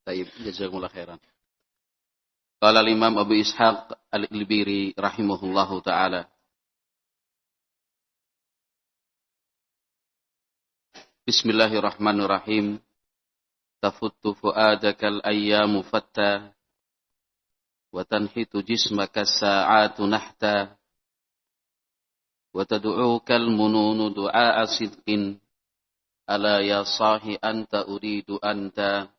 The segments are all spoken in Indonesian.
Taib, jazakumullah khairan. Qala al-Imam Abu Ishaq al-Ilbiri rahimahullahu ta'ala. Bismillahirrahmanirrahim. Tafuttu fu'adaka al-ayyamu fatta wa tanhitu jismaka as-sa'atu nahta wa tad'uka al-mununu du'a sidqin ala ya sahi anta uridu anta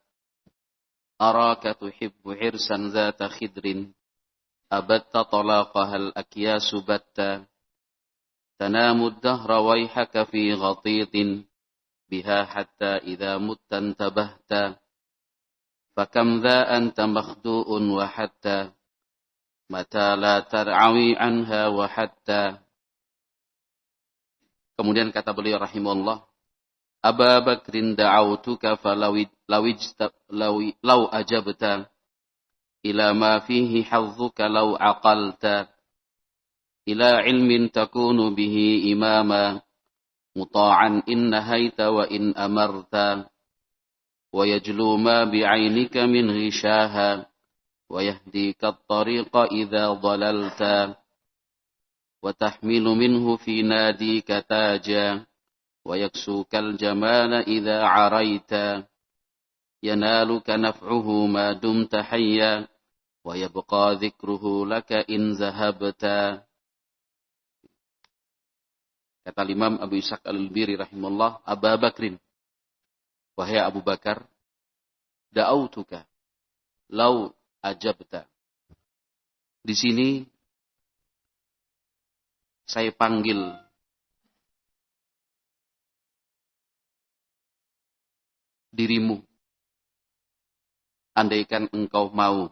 araka tuhibbu hirsan zata khidrin abatta talaqaha al-akyasu batta tanamu ad-dahra wayhaka fi ghatitin biha hatta idza mutta antabahta fakam dha anta makhdu'un wa hatta mata la tar'awi anha wa hatta. Kemudian kata beliau rahimahullah, Aba Bakrin da'autuka law ajabta ila ma fihi hazzuka law aqalta ila ilmin takunu bihi imama muta'an in nahaita wa in amarta wa yajlu ma bi'ainika min ghishaha wa yahdika at-tariqa idza dhalalta wa tahmilu minhu fi nadika taja wa yaksukal jamala idza araita yanaluka naf'uhu ma dumta hayya wa yabqa dhikruhu laka in zahabta. Kata Imam Abu Ishaq al-Ilbiri rahimahullah, Aba Bakrin, wahai Abu Bakar, da'autuka law ajabta. Di sini saya panggil dirimu, andaikan engkau mau,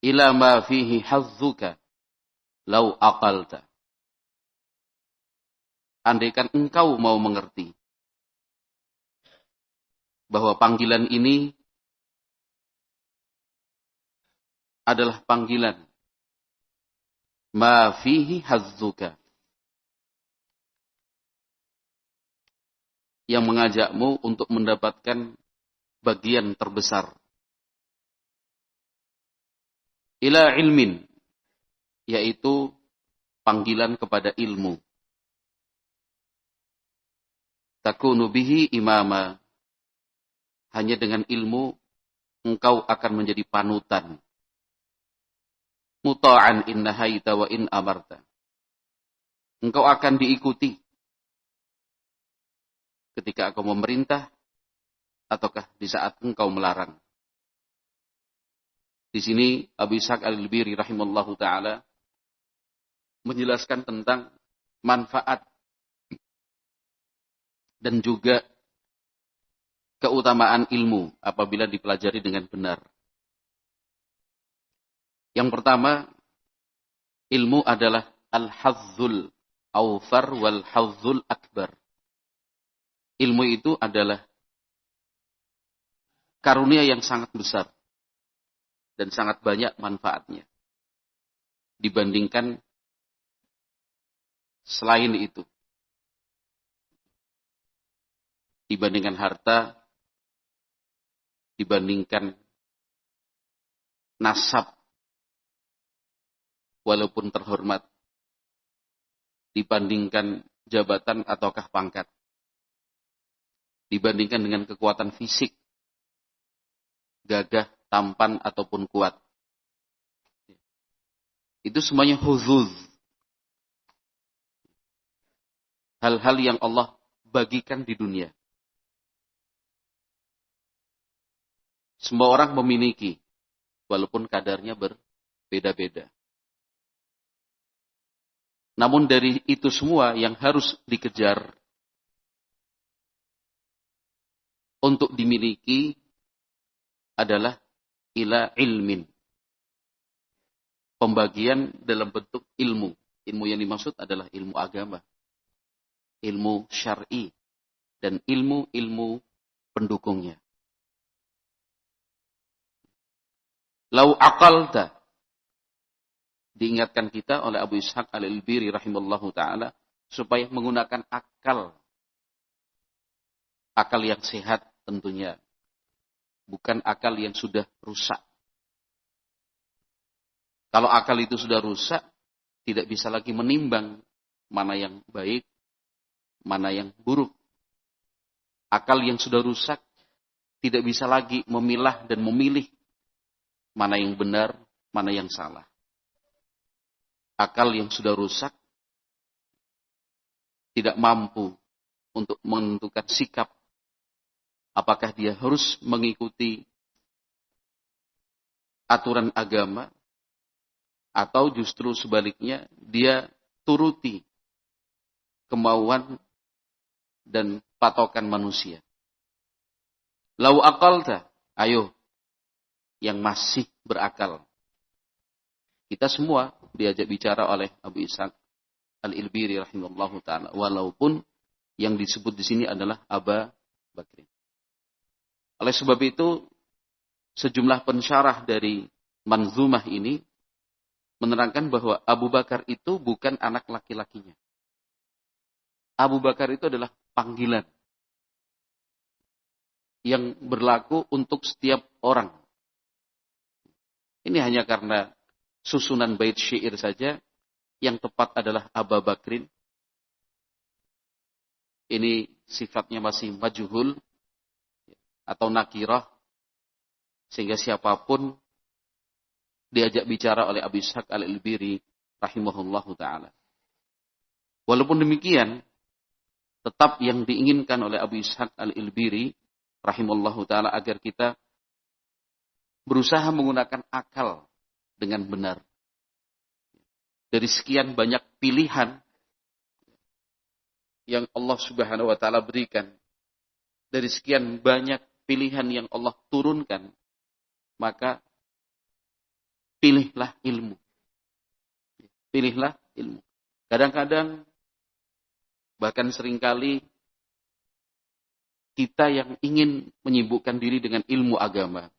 ila ma fihi hazzuka law aqalta, andaikan engkau mau mengerti bahwa panggilan ini adalah panggilan ma fihi hazzuka, yang mengajakmu untuk mendapatkan bagian terbesar. Ila ilmin, yaitu panggilan kepada ilmu. Takunu bihi imama, hanya dengan ilmu engkau akan menjadi panutan. Muta'an in nahaita wa in amarta, engkau akan diikuti ketika engkau memerintah ataukah di saat engkau melarang. Di sini Abu Ishaq al-Ilbiri rahimallahu taala menjelaskan tentang manfaat dan juga keutamaan ilmu apabila dipelajari dengan benar. Yang pertama, ilmu adalah al-hazzul awfar wal hazzul akbar. Ilmu itu adalah karunia yang sangat besar dan sangat banyak manfaatnya dibandingkan selain itu. Dibandingkan harta, dibandingkan nasab walaupun terhormat, dibandingkan jabatan ataukah pangkat, dibandingkan dengan kekuatan fisik, gagah, tampan, ataupun kuat. Itu semuanya huzuz. Hal-hal yang Allah bagikan di dunia. Semua orang memiliki, walaupun kadarnya berbeda-beda. Namun dari itu semua yang harus dikejar untuk dimiliki adalah ila ilmin. Pembagian dalam bentuk ilmu. Ilmu yang dimaksud adalah ilmu agama, ilmu syar'i, dan ilmu-ilmu pendukungnya. Lau aqalta, diingatkan kita oleh Abu Ishaq al-Ilbiri rahimallahu ta'ala, supaya menggunakan akal yang sehat tentunya, bukan akal yang sudah rusak. Kalau akal itu sudah rusak, tidak bisa lagi menimbang mana yang baik, mana yang buruk. Akal yang sudah rusak tidak bisa lagi memilah dan memilih mana yang benar, mana yang salah. Akal yang sudah rusak tidak mampu untuk menentukan sikap. Apakah dia harus mengikuti aturan agama, atau justru sebaliknya dia turuti kemauan dan patokan manusia. Lau aqalta, ayo yang masih berakal. Kita semua diajak bicara oleh Abu Ishaq Al-Ilbiri rahimahullahu taala, walaupun yang disebut di sini adalah Aba Bakrin. Oleh sebab itu, sejumlah pensyarah dari manzumah ini menerangkan bahwa Abu Bakar itu bukan anak laki-lakinya. Abu Bakar itu adalah panggilan yang berlaku untuk setiap orang. Ini hanya karena susunan bait syair saja, yang tepat adalah Abu Bakrin. Ini sifatnya masih majhul atau nakirah, sehingga siapapun diajak bicara oleh Abu Ishaq Al-Ilbiri rahimahullahu ta'ala. Walaupun demikian, tetap yang diinginkan oleh Abu Ishaq Al-Ilbiri rahimahullahu ta'ala agar kita berusaha menggunakan akal dengan benar. Dari sekian banyak pilihan yang Allah subhanahu wa ta'ala berikan, dari sekian banyak pilihan yang Allah turunkan, maka pilihlah ilmu. Pilihlah ilmu. Kadang-kadang, bahkan seringkali, kita yang ingin menyibukkan diri dengan ilmu agama,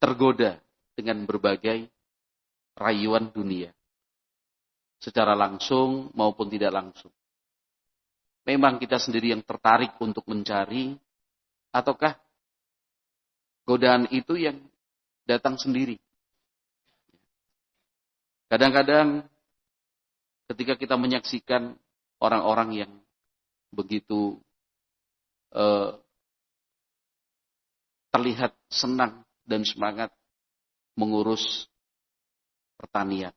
tergoda dengan berbagai rayuan dunia. Secara langsung maupun tidak langsung. Memang kita sendiri yang tertarik untuk mencari, ataukah godaan itu yang datang sendiri. Kadang-kadang ketika kita menyaksikan orang-orang yang begitu terlihat senang dan semangat mengurus pertanian,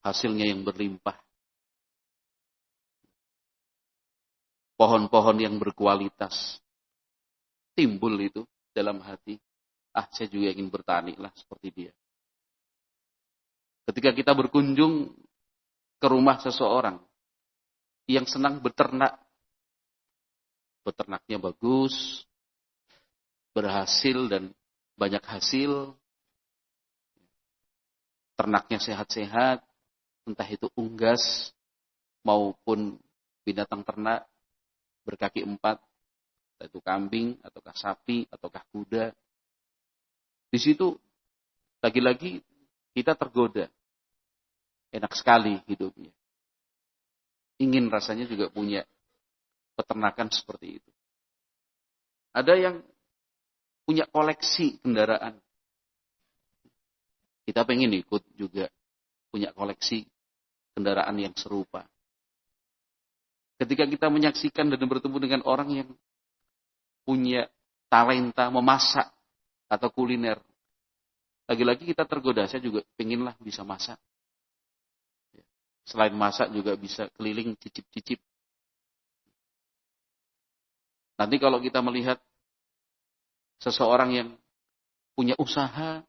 hasilnya yang berlimpah, pohon-pohon yang berkualitas, timbul itu dalam hati, saya juga ingin bertani lah seperti dia. Ketika kita berkunjung ke rumah seseorang yang senang beternak, beternaknya bagus, berhasil dan banyak hasil, ternaknya sehat-sehat, entah itu unggas maupun binatang ternak berkaki 4, entah itu kambing, ataukah sapi, ataukah kuda. Di situ lagi-lagi kita tergoda. Enak sekali hidupnya. Ingin rasanya juga punya peternakan seperti itu. Ada yang punya koleksi kendaraan. Kita pengen ikut juga punya koleksi kendaraan yang serupa. Ketika kita menyaksikan dan bertemu dengan orang yang punya talenta memasak atau kuliner, lagi-lagi kita tergoda, saya juga pengenlah bisa masak. Selain masak juga bisa keliling cicip-cicip. Nanti kalau kita melihat seseorang yang punya usaha,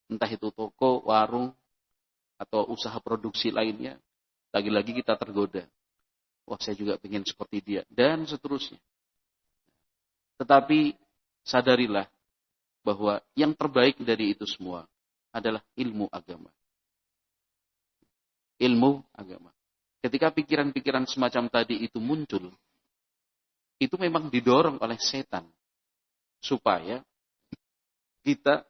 entah itu toko, warung, atau usaha produksi lainnya, lagi-lagi kita tergoda. Wah, saya juga pengen seperti dia, dan seterusnya. Tetapi sadarilah bahwa yang terbaik dari itu semua adalah ilmu agama. Ilmu agama. Ketika pikiran-pikiran semacam tadi itu muncul, itu memang didorong oleh setan supaya kita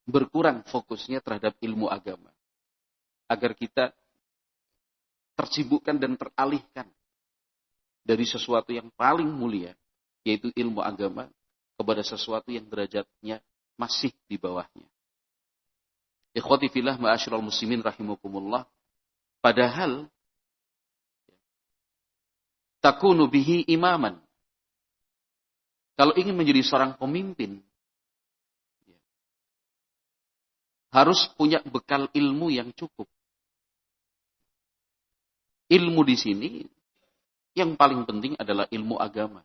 berkurang fokusnya terhadap ilmu agama, agar kita tersibukkan dan teralihkan dari sesuatu yang paling mulia, yaitu ilmu agama, kepada sesuatu yang derajatnya masih di bawahnya. Ikhwati fillah ma'asyiral muslimin rahimakumullah. Padahal takunu bihi imaman. Kalau ingin menjadi seorang pemimpin, harus punya bekal ilmu yang cukup. Ilmu di sini yang paling penting adalah ilmu agama.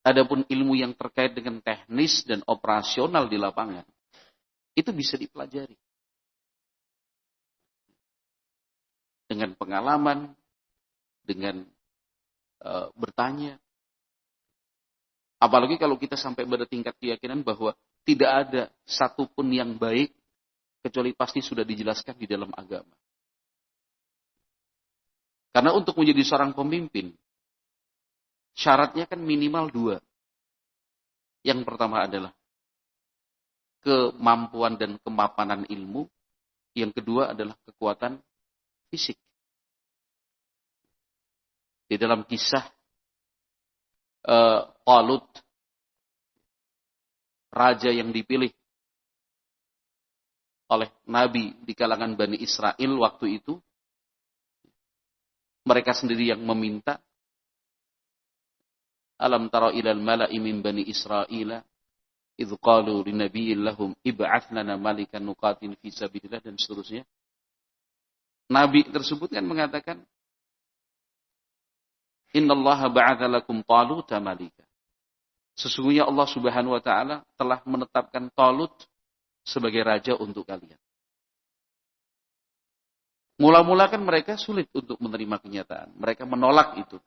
Adapun ilmu yang terkait dengan teknis dan operasional di lapangan, itu bisa dipelajari. Dengan pengalaman, dengan bertanya. Apalagi kalau kita sampai pada tingkat keyakinan bahwa tidak ada satupun yang baik, kecuali pasti sudah dijelaskan di dalam agama. Karena untuk menjadi seorang pemimpin, syaratnya kan minimal 2. Yang pertama adalah kemampuan dan kemapanan ilmu. Yang kedua adalah kekuatan fisik. Di dalam kisah Talut, raja yang dipilih oleh Nabi di kalangan Bani Israel waktu itu, mereka sendiri yang meminta, alam tara ilal mala'i min Bani Israila idh qalu linabiyyin lahum ib'ats lana malikan nuqatil fi sabilillah, dan seterusnya. Nabi tersebut kan mengatakan, innallaha ba'atha lakum Taluta malika. Sesungguhnya Allah Subhanahu wa taala telah menetapkan Talut sebagai raja untuk kalian. Mula-mula kan mereka sulit untuk menerima kenyataan. Mereka menolak itu,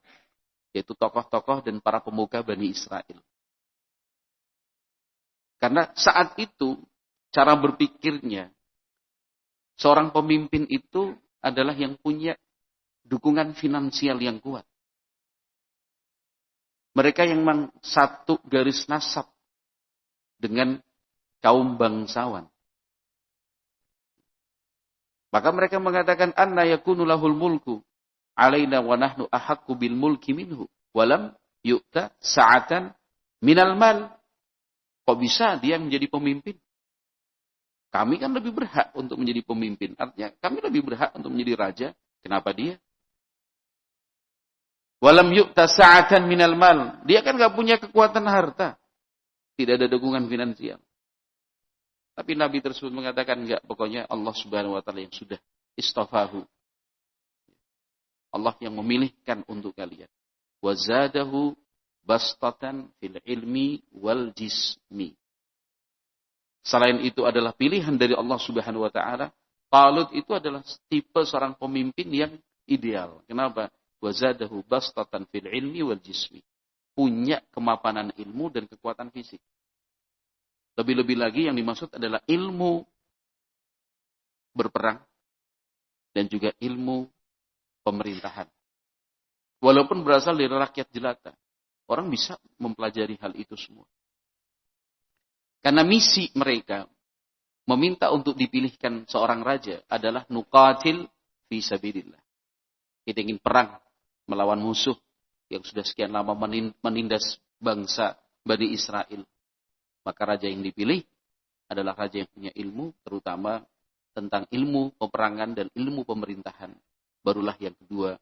yaitu tokoh-tokoh dan para pemuka Bani Israel. Karena saat itu, cara berpikirnya, seorang pemimpin itu adalah yang punya dukungan finansial yang kuat. Mereka yang memang satu garis nasab dengan kaum bangsawan. Maka mereka mengatakan, anna yakunu lahul mulku alaina wa nahnu ahaqqu bil mulki minhu walam yu'ta sa'atan minal mal. Kok bisa dia menjadi pemimpin? Kami kan lebih berhak untuk menjadi pemimpin. Artinya kami lebih berhak untuk menjadi raja. Kenapa dia? Walam yu'ta sa'atan minal mal. Dia kan gak punya kekuatan harta. Tidak ada dukungan finansial. Tapi Nabi tersebut mengatakan, enggak, pokoknya Allah Subhanahu wa taala yang sudah istafahu. Allah yang memilihkan untuk kalian. Wa zadahu bastatan fil ilmi wal jismi. Selain itu adalah pilihan dari Allah Subhanahu wa taala. Talut itu adalah tipe seorang pemimpin yang ideal. Kenapa? Wa zadahu bastatan fil ilmi wal jismi. Punya kemapanan ilmu dan kekuatan fisik. Lebih-lebih lagi yang dimaksud adalah ilmu berperang dan juga ilmu pemerintahan. Walaupun berasal dari rakyat jelata, orang bisa mempelajari hal itu semua. Karena misi mereka meminta untuk dipilihkan seorang raja adalah nuqatil fi sabilillah. Kita ingin perang melawan musuh yang sudah sekian lama menindas bangsa Bani Israel. Maka raja yang dipilih adalah raja yang punya ilmu, terutama tentang ilmu peperangan dan ilmu pemerintahan. Barulah yang kedua,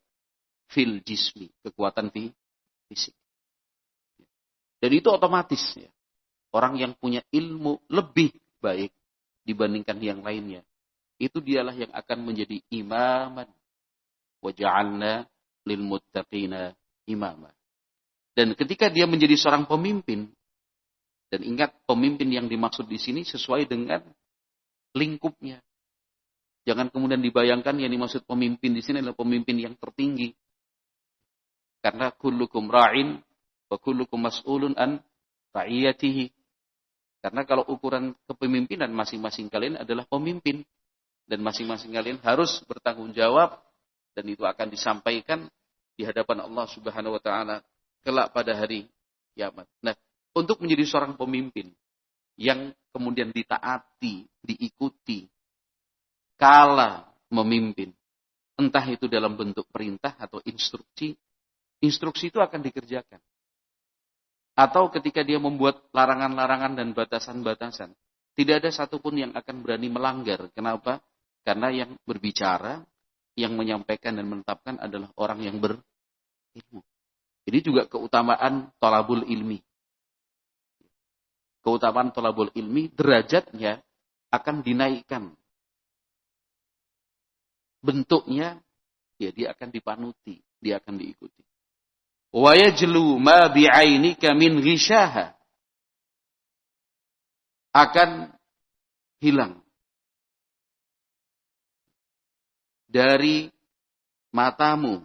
fil jismi, kekuatan fisik. Dan itu otomatis ya. Orang yang punya ilmu lebih baik dibandingkan yang lainnya, itu dialah yang akan menjadi imaman. Wa ja'alna lil muttaqina imama. Dan ketika dia menjadi seorang pemimpin, dan ingat, pemimpin yang dimaksud di sini sesuai dengan lingkupnya. Jangan kemudian dibayangkan yang dimaksud pemimpin di sini adalah pemimpin yang tertinggi. Karena kullukum ra'in wa kullukum mas'ulun an ra'iyatihi. Karena kalau ukuran kepemimpinan masing-masing kalian adalah pemimpin. Dan masing-masing kalian harus bertanggung jawab. Dan itu akan disampaikan di hadapan Allah Subhanahu wa ta'ala kelak pada hari kiamat. Nah, untuk menjadi seorang pemimpin yang kemudian ditaati, diikuti, kala memimpin, entah itu dalam bentuk perintah atau instruksi, instruksi itu akan dikerjakan. atau ketika dia membuat larangan-larangan dan batasan-batasan, tidak ada satupun yang akan berani melanggar. Kenapa? Karena yang berbicara, yang menyampaikan dan menetapkan adalah orang yang berilmu. Ini juga keutamaan thalabul ilmi. Keutamaan thalabul ilmi, derajatnya akan dinaikkan. Bentuknya, ya dia akan dipanuti, dia akan diikuti. Wa yajlu ma bi'ainika min ghishaha. Akan hilang dari matamu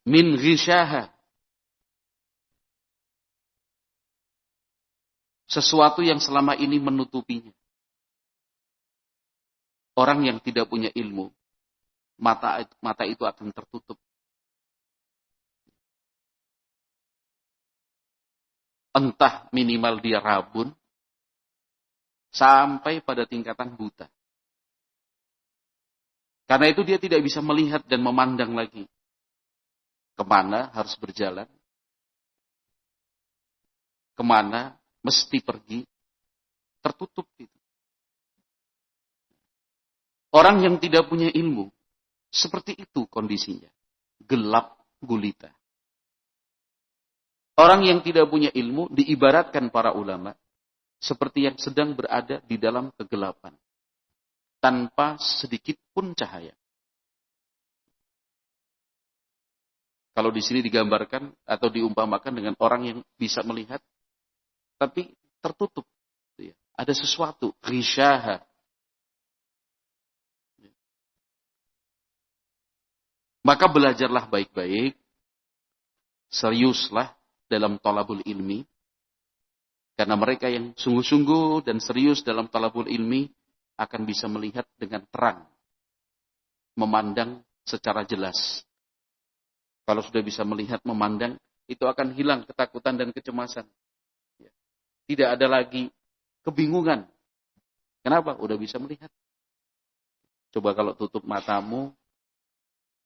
min ghishaha, sesuatu yang selama ini menutupinya. Orang yang tidak punya ilmu, mata itu akan tertutup. Entah minimal dia rabun, sampai pada tingkatan buta. Karena itu dia tidak bisa melihat dan memandang lagi. Kemana harus berjalan, kemana mesti pergi, tertutup itu. Orang yang tidak punya ilmu, seperti itu kondisinya. Gelap gulita. Orang yang tidak punya ilmu diibaratkan para ulama seperti yang sedang berada di dalam kegelapan. Tanpa sedikit pun cahaya. Kalau di sini digambarkan atau diumpamakan dengan orang yang bisa melihat, tapi tertutup. Ada sesuatu, ghishaha. Maka belajarlah baik-baik, seriuslah dalam thalabul ilmi, karena mereka yang sungguh-sungguh dan serius dalam thalabul ilmi akan bisa melihat dengan terang, memandang secara jelas. Kalau sudah bisa melihat, memandang, itu akan hilang ketakutan dan kecemasan. Tidak ada lagi kebingungan. Kenapa? Udah bisa melihat. Coba kalau tutup matamu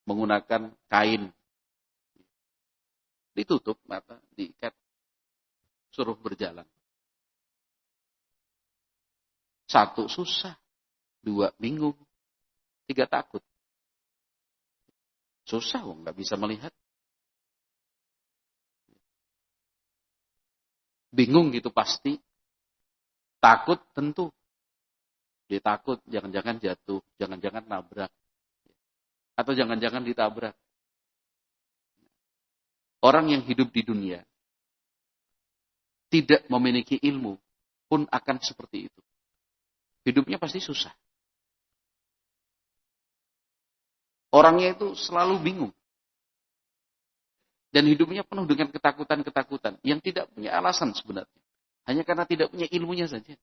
menggunakan kain, ditutup mata, diikat, suruh berjalan. 1 susah, 2 bingung, 3 takut. Susah, nggak bisa melihat. Bingung gitu pasti. Takut tentu. Dia takut, jangan-jangan jatuh, jangan-jangan nabrak. Atau jangan-jangan ditabrak. Orang yang hidup di dunia tidak memiliki ilmu pun akan seperti itu. Hidupnya pasti susah. Orangnya itu selalu bingung. Dan hidupnya penuh dengan ketakutan-ketakutan yang tidak punya alasan sebenarnya. Hanya karena tidak punya ilmunya saja.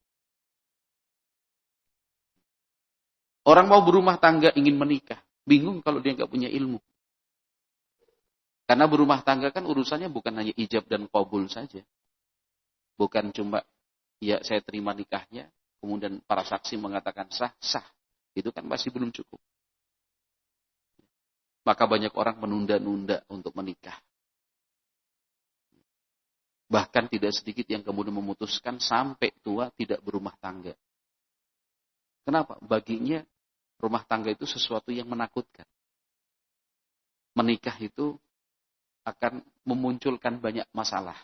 Orang mau berumah tangga ingin menikah. Bingung kalau dia nggak punya ilmu. Karena berumah tangga kan urusannya bukan hanya ijab dan qabul saja. Bukan cuma, ya saya terima nikahnya, kemudian para saksi mengatakan sah, sah. Itu kan masih belum cukup. Maka banyak orang menunda-nunda untuk menikah. Bahkan tidak sedikit yang kemudian memutuskan sampai tua tidak berumah tangga. Kenapa? Baginya rumah tangga itu sesuatu yang menakutkan. Menikah itu akan memunculkan banyak masalah.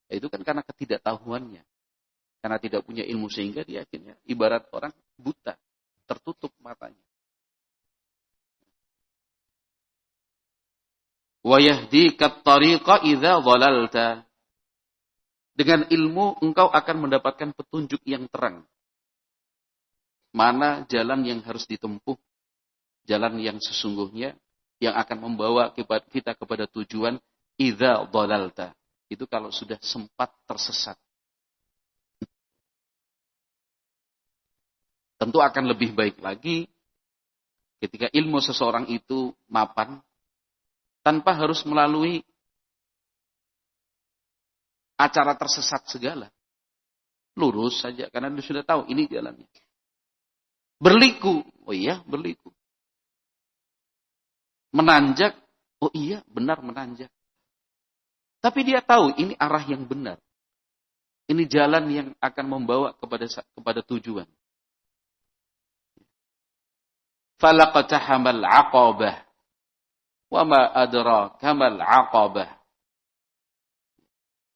Itu kan karena ketidaktahuannya. Karena tidak punya ilmu sehingga dia akhirnya ibarat orang buta, tertutup matanya. Wa yahdika at-tariqa idza dhalalta. Dengan ilmu engkau akan mendapatkan petunjuk yang terang. Mana jalan yang harus ditempuh, jalan yang sesungguhnya yang akan membawa kita kepada tujuan idza dhalalta. Itu kalau sudah sempat tersesat. Tentu akan lebih baik lagi ketika ilmu seseorang itu mapan tanpa harus melalui acara tersesat segala. Lurus saja karena dia sudah tahu ini jalannya. Berliku, oh iya berliku. Menanjak Oh iya, benar menanjak. Tapi dia tahu ini arah yang benar. Ini jalan yang akan membawa kepada tujuan. Falaqtahamal 'aqabah. Wa ma adraka mal 'aqabah.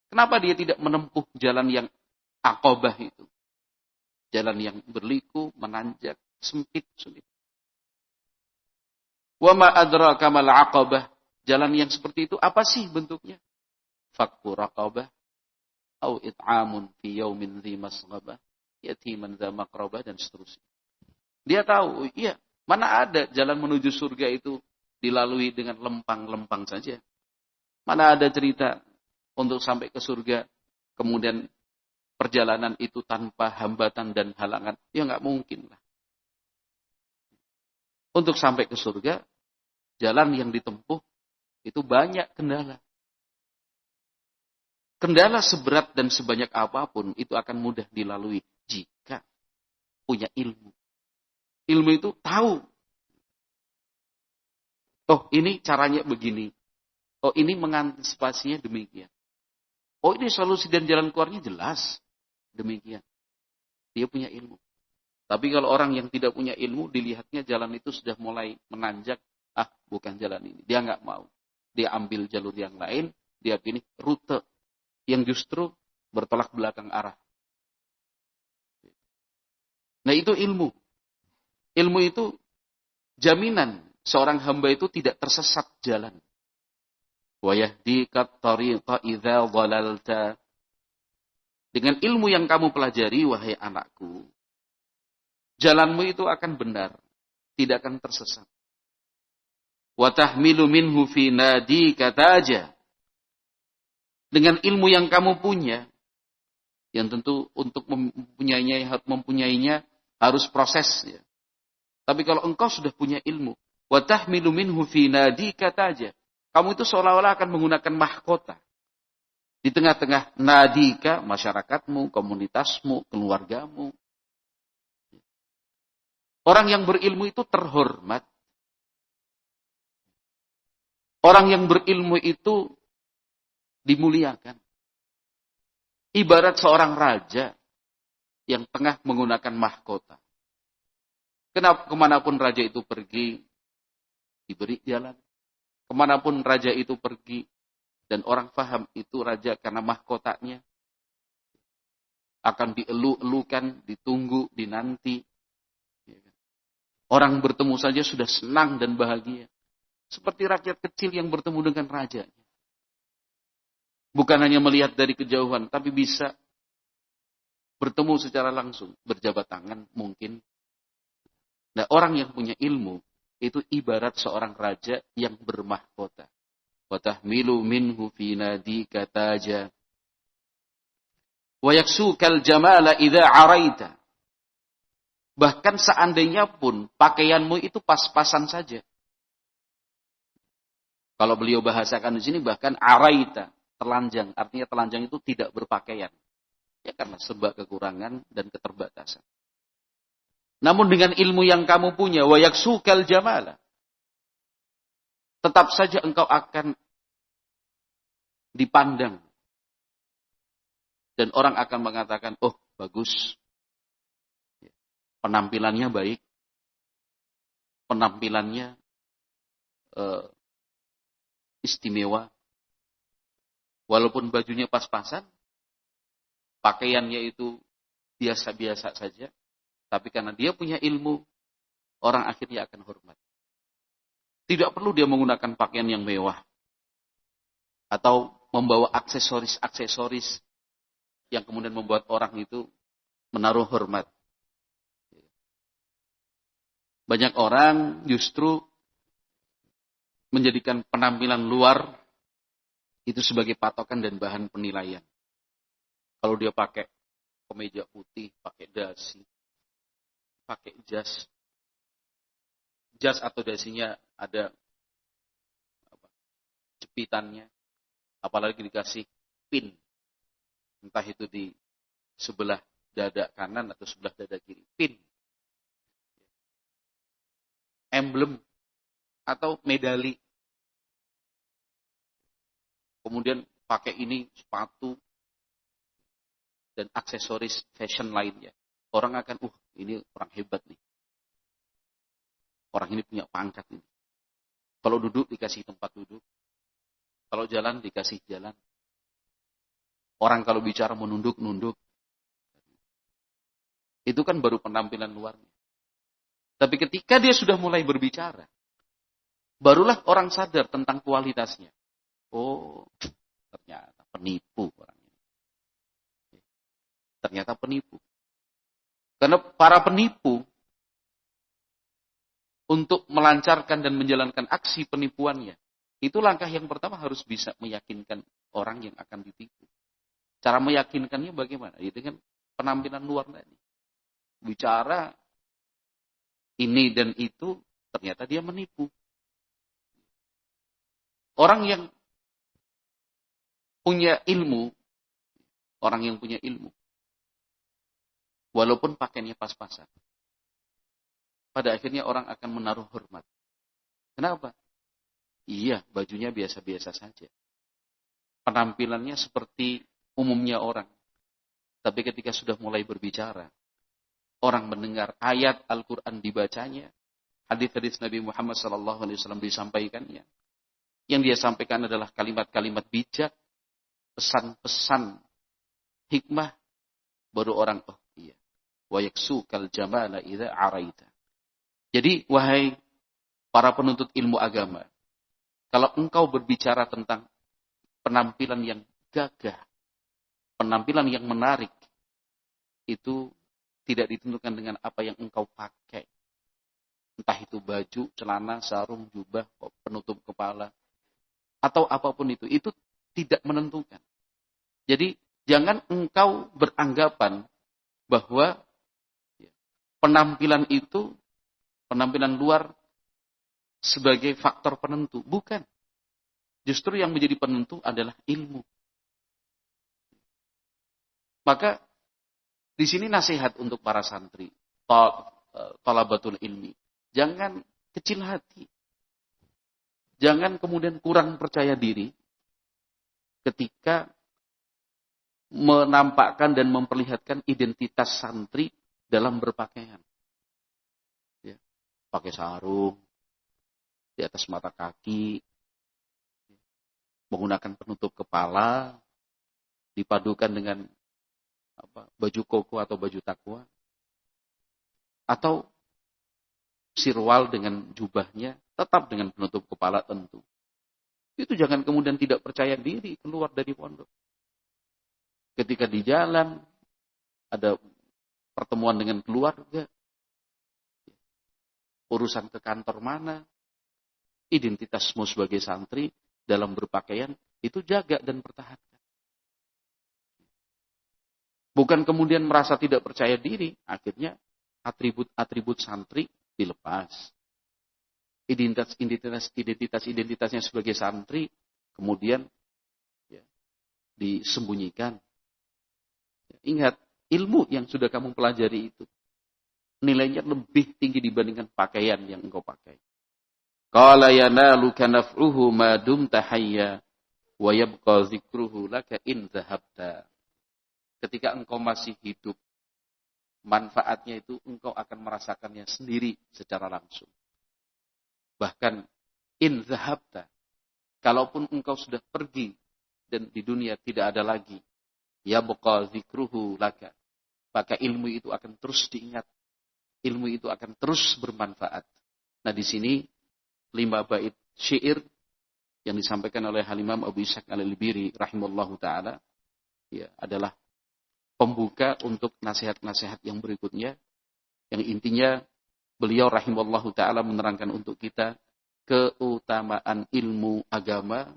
Kenapa dia tidak menempuh jalan yang aqabah itu? Jalan yang berliku, menanjak, sempit, sulit. Wa ma adraka mal 'aqabah. Jalan yang seperti itu apa sih bentuknya? Fakku raqabah au it'amun fi yaumin dzi masghabah, yatiman dza maqrabah dan seterusnya. Dia tahu, iya, mana ada jalan menuju surga itu dilalui dengan lempang-lempang saja. Mana ada cerita untuk sampai ke surga, kemudian perjalanan itu tanpa hambatan dan halangan. Ya nggak mungkin lah. Untuk sampai ke surga, jalan yang ditempuh itu banyak kendala. Kendala seberat dan sebanyak apapun itu akan mudah dilalui jika punya ilmu. Ilmu itu tahu. Oh, ini caranya begini. Oh, ini mengantisipasinya demikian. Oh, ini solusi dan jalan keluarnya jelas. Demikian. Dia punya ilmu. Tapi kalau orang yang tidak punya ilmu, dilihatnya jalan itu sudah mulai menanjak. Ah, bukan jalan ini. Dia nggak mau. Dia ambil jalur yang lain. Dia pilih rute yang justru bertolak belakang arah. Nah, itu ilmu. Ilmu itu jaminan seorang hamba itu tidak tersesat jalan. Wa yahdika at-tariqa idza dhalalta. Dengan ilmu yang kamu pelajari, wahai anakku, jalanmu itu akan benar, tidak akan tersesat. Wa tahmilu minhu fi nadika taja. Dengan ilmu yang kamu punya, yang tentu untuk mempunyainya harus proses. Ya. Tapi kalau engkau sudah punya ilmu, wa tahmilu minhu fi nadika taja. Kamu itu seolah-olah akan menggunakan mahkota. Di tengah-tengah nadika, masyarakatmu, komunitasmu, keluargamu. Orang yang berilmu itu terhormat. Orang yang berilmu itu dimuliakan. Ibarat seorang raja yang tengah menggunakan mahkota. Kemanapun raja itu pergi, diberi jalan. Kemanapun raja itu pergi, dan orang faham itu raja karena mahkotanya, akan dielu-elukan, ditunggu, dinanti. Orang bertemu saja sudah senang dan bahagia. Seperti rakyat kecil yang bertemu dengan raja. Bukan hanya melihat dari kejauhan, tapi bisa bertemu secara langsung, berjabat tangan mungkin. Nah, orang yang punya ilmu, itu ibarat seorang raja yang bermahkota. Wa tahmilu minhu fi nadika taja. Wa yaksukal jamala idza araita. Bahkan seandainya pun pakaianmu itu pas-pasan saja. Kalau beliau bahasakan di sini bahkan araita, telanjang. Artinya telanjang itu tidak berpakaian. Ya karena sebab kekurangan dan keterbatasan. Namun dengan ilmu yang kamu punya, wa yaksukal jamala. Tetap saja engkau akan dipandang. Dan orang akan mengatakan, oh bagus. Penampilannya baik. Penampilannya istimewa. Walaupun bajunya pas-pasan. Pakaiannya itu biasa-biasa saja. Tapi karena dia punya ilmu, orang akhirnya akan hormat. Tidak perlu dia menggunakan pakaian yang mewah. Atau membawa aksesoris-aksesoris yang kemudian membuat orang itu menaruh hormat. Banyak orang justru menjadikan penampilan luar itu sebagai patokan dan bahan penilaian. Kalau dia pakai kemeja putih, pakai dasi, pakai jas atau dasinya ada jepitannya, apalagi dikasih pin, entah itu di sebelah dada kanan atau sebelah dada kiri, pin, emblem atau medali, kemudian pakai ini sepatu dan aksesoris fashion lainnya. Orang akan, ini orang hebat nih. Orang ini punya pangkat ini. Kalau duduk dikasih tempat duduk. Kalau jalan dikasih jalan. Orang kalau bicara menunduk-nunduk. Itu kan baru penampilan luarnya. Tapi ketika dia sudah mulai berbicara, barulah orang sadar tentang kualitasnya. Oh, ternyata penipu orang ini. Ternyata penipu. Karena para penipu, untuk melancarkan dan menjalankan aksi penipuannya, itu langkah yang pertama harus bisa meyakinkan orang yang akan ditipu. Cara meyakinkannya bagaimana? Itu kan penampilan luar tadi. Bicara ini dan itu, ternyata dia menipu. Orang yang punya ilmu, walaupun pakaiannya pas-pasan, pada akhirnya orang akan menaruh hormat. Kenapa? Iya, bajunya biasa-biasa saja. Penampilannya seperti umumnya orang. Tapi ketika sudah mulai berbicara, orang mendengar ayat Al-Quran dibacanya, hadis-hadis Nabi Muhammad SAW disampaikannya. Yang dia sampaikan adalah kalimat-kalimat bijak, pesan-pesan hikmah, baru orang, iya. Wa yaksukal jamala idza araita. Jadi, wahai para penuntut ilmu agama, kalau engkau berbicara tentang penampilan yang gagah, penampilan yang menarik, itu tidak ditentukan dengan apa yang engkau pakai. Entah itu baju, celana, sarung, jubah, penutup kepala, atau apapun itu tidak menentukan. Jadi, jangan engkau beranggapan bahwa penampilan itu, penampilan luar sebagai faktor penentu. Bukan. Justru yang menjadi penentu adalah ilmu. Maka di sini nasihat untuk para santri, talabatul ilmi. Jangan kecil hati. Jangan kemudian kurang percaya diri ketika menampakkan dan memperlihatkan identitas santri dalam berpakaian. Ya, pakai sarung, di atas mata kaki, menggunakan penutup kepala, dipadukan dengan baju koko atau baju takwa, atau sirwal dengan jubahnya, tetap dengan penutup kepala tentu. Itu jangan kemudian tidak percaya diri keluar dari pondok. Ketika di jalan, ada pertemuan dengan keluarga, urusan ke kantor mana, identitasmu sebagai santri dalam berpakaian, itu jaga dan pertahankan. Bukan kemudian merasa tidak percaya diri, akhirnya atribut-atribut santri dilepas. Identitasnya sebagai santri kemudian disembunyikan. Ingat, ilmu yang sudah kamu pelajari itu nilainya lebih tinggi dibandingkan pakaian yang engkau pakai. Qala yanaluka naf'uhu ma dumta hayya wa yabqa dzikruhu laka in dhahabta. Ketika engkau masih hidup, manfaatnya itu engkau akan merasakannya sendiri secara langsung. Bahkan in dhahabta, kalaupun engkau sudah pergi dan di dunia tidak ada lagi, yabqa dzikruhu laka, maka ilmu itu akan terus diingat. Ilmu itu akan terus bermanfaat. Nah, di sini 5 bait syair yang disampaikan oleh Al-Imam Abu Ishaq Al-Albiri rahimallahu taala adalah pembuka untuk nasihat-nasihat yang berikutnya, yang intinya beliau rahimallahu taala menerangkan untuk kita keutamaan ilmu agama,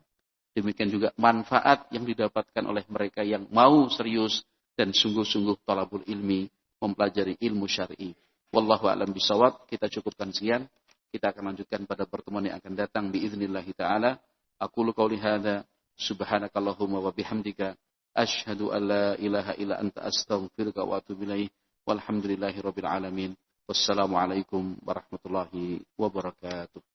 demikian juga manfaat yang didapatkan oleh mereka yang mau serius dan sungguh-sungguh talabul ilmi, mempelajari ilmu syar'i. Wallahu a'lam bishawab. Kita cukupkan sekian. Kita akan lanjutkan pada pertemuan yang akan datang biiznillah taala. Aqulu qouli hadza subhanakallahumma wa bihamdika asyhadu an la ilaha illa anta astaghfiruka wa atubu ilaik. Walhamdulillahirabbil alamin. Wassalamualaikum warahmatullahi wabarakatuh.